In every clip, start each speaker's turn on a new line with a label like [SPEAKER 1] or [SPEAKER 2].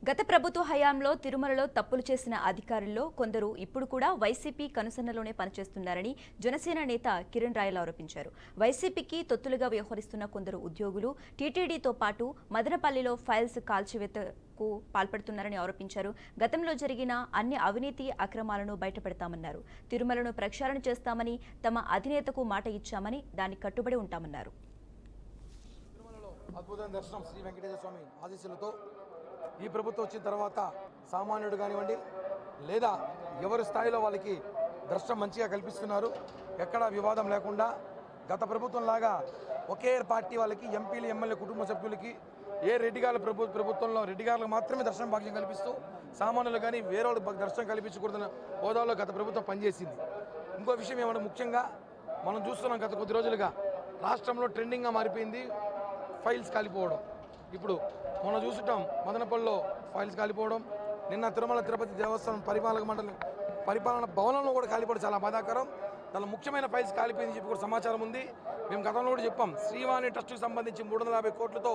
[SPEAKER 1] గత ప్రభుత్వ హయాంలో తిరుమలలో తప్పులు చేసిన అధికారుల్లో కొందరు ఇప్పుడు కూడా వైసీపీ కనుసన్నలోనే పనిచేస్తున్నారని జనసేన నేత కిరణ్ రాయల్ ఆరోపించారు. వైసీపీకి తొత్తులుగా వ్యవహరిస్తున్న కొందరు ఉద్యోగులు టీటీడీతో పాటు మదనపల్లిలో ఫైల్స్ కాల్చివేతకు పాల్పడుతున్నారని ఆరోపించారు. గతంలో జరిగిన అన్ని అవినీతి అక్రమాలను బయటపెడతామన్నారు. తిరుమలను ప్రక్షాళన చేస్తామని తమ అధినేతకు మాట ఇచ్చామని దానికి కట్టుబడి ఉంటామన్నారు.
[SPEAKER 2] అద్భుతమైన దర్శనం శ్రీ వెంకటేశ్వర స్వామి ఆశీస్సులతో ఈ ప్రభుత్వం వచ్చిన తర్వాత సామాన్యుడు కానివ్వండి లేదా ఎవరి స్థాయిలో వాళ్ళకి దర్శనం మంచిగా కల్పిస్తున్నారు. ఎక్కడా వివాదం లేకుండా గత ప్రభుత్వం లాగా ఒకే పార్టీ వాళ్ళకి ఎంపీలు ఎమ్మెల్యే కుటుంబ సభ్యులకి ఏ రెడ్డిగారుల ప్రభుత్వంలో రెడ్డిగారులకు మాత్రమే దర్శనం భాగ్యం కల్పిస్తూ సామాన్యులు కానీ వేరే వాళ్ళకి దర్శనం కల్పించకూడదన్న హోదాలో గత ప్రభుత్వం పనిచేసింది. ఇంకో విషయం ఏమంటే ముఖ్యంగా మనం చూస్తున్నాం గత కొద్ది రోజులుగా రాష్ట్రంలో ట్రెండింగ్గా మారిపోయింది ఫైల్స్ కాలిపోవడం. ఇప్పుడు మనం చూసుంటాం మదనపల్లిలో ఫైల్స్ కాలిపోవడం, నిన్న తిరుమల తిరుపతి దేవస్థానం పరిపాలన భవనంలో కూడా కాలిపోవడం చాలా బాధాకరం. దానిలో ముఖ్యమైన ఫైల్స్ కాలిపోయిందని చెప్పి కూడా సమాచారం ఉంది. మేము గతంలో కూడా చెప్పాం, శ్రీవాణి ట్రస్టుకు సంబంధించి 350 కోట్లతో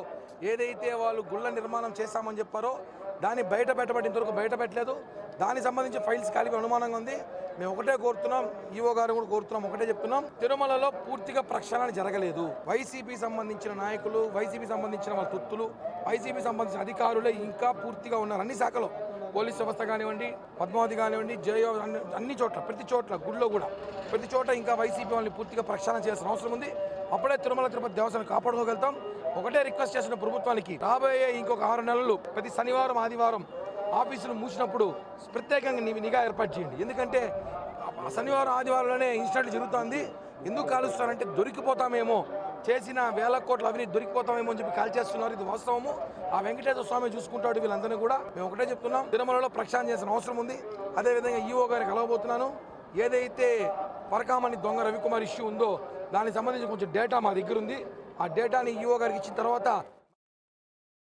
[SPEAKER 2] ఏదైతే వాళ్ళు గుళ్ళ నిర్మాణం చేస్తామని చెప్పారో దాన్ని బయట పెట్టబట్టినంతవరకు బయట పెట్టలేదు. దానికి సంబంధించి ఫైల్స్ కాలిపోయి అనుమానంగా ఉంది. మేము ఒకటే కోరుతున్నాం, ఈవో గారు కూడా కోరుతున్నాం, ఒకటే చెప్తున్నాం, తిరుమలలో పూర్తిగా ప్రక్షాళన జరగలేదు. వైసీపీ సంబంధించిన నాయకులు, వైసీపీ సంబంధించిన వాళ్ళ తొత్తులు, వైసీపీ సంబంధించిన అధికారులే ఇంకా పూర్తిగా ఉన్నారు. అన్ని శాఖలో పోలీస్ వ్యవస్థ కానివ్వండి, పద్మావతి కానివ్వండి, జయో అన్ని చోట్ల ప్రతి చోట్ల గుడిలో కూడా ప్రతి చోట ఇంకా వైసీపీ వాళ్ళని పూర్తిగా ప్రక్షాళన చేయాల్సిన అవసరం ఉంది. అప్పుడే తిరుమల తిరుపతి దేవస్థానం కాపాడుకోగలుగుతాం. ఒకటే రిక్వెస్ట్ చేసిన ప్రభుత్వానికి, రాబోయే ఇంకొక 6 నెలలు ప్రతి శనివారం ఆదివారం ఆఫీసులు మూసినప్పుడు ప్రత్యేకంగా నిఘా ఏర్పాటు చేయండి. ఎందుకంటే శనివారం ఆదివారంలోనే ఇన్సిడెంట్ జరుగుతుంది. ఎందుకు కాలుస్తారంటే దొరికిపోతామేమో, చేసిన వేల కోట్ల అవినీతి దొరికిపోతామేమో అని చెప్పి కాల్ చేస్తున్నారు. ఇది వాస్తవము. ఆ వెంకటేశ్వర స్వామి చూసుకుంటాడు వీళ్ళందరినీ కూడా. మేము ఒకటే చెప్తున్నాం, తిరుమలలో ప్రక్షాళన చేసిన అవసరం ఉంది. అదేవిధంగా ఈవో గారికి కలవబోతున్నాను. ఏదైతే పరకామణి దొంగ రవికుమార్ ఇష్యూ ఉందో దానికి సంబంధించి కొంచెం డేటా మా దగ్గర ఉంది. ఆ డేటాని ఈవో గారికి ఇచ్చిన తర్వాత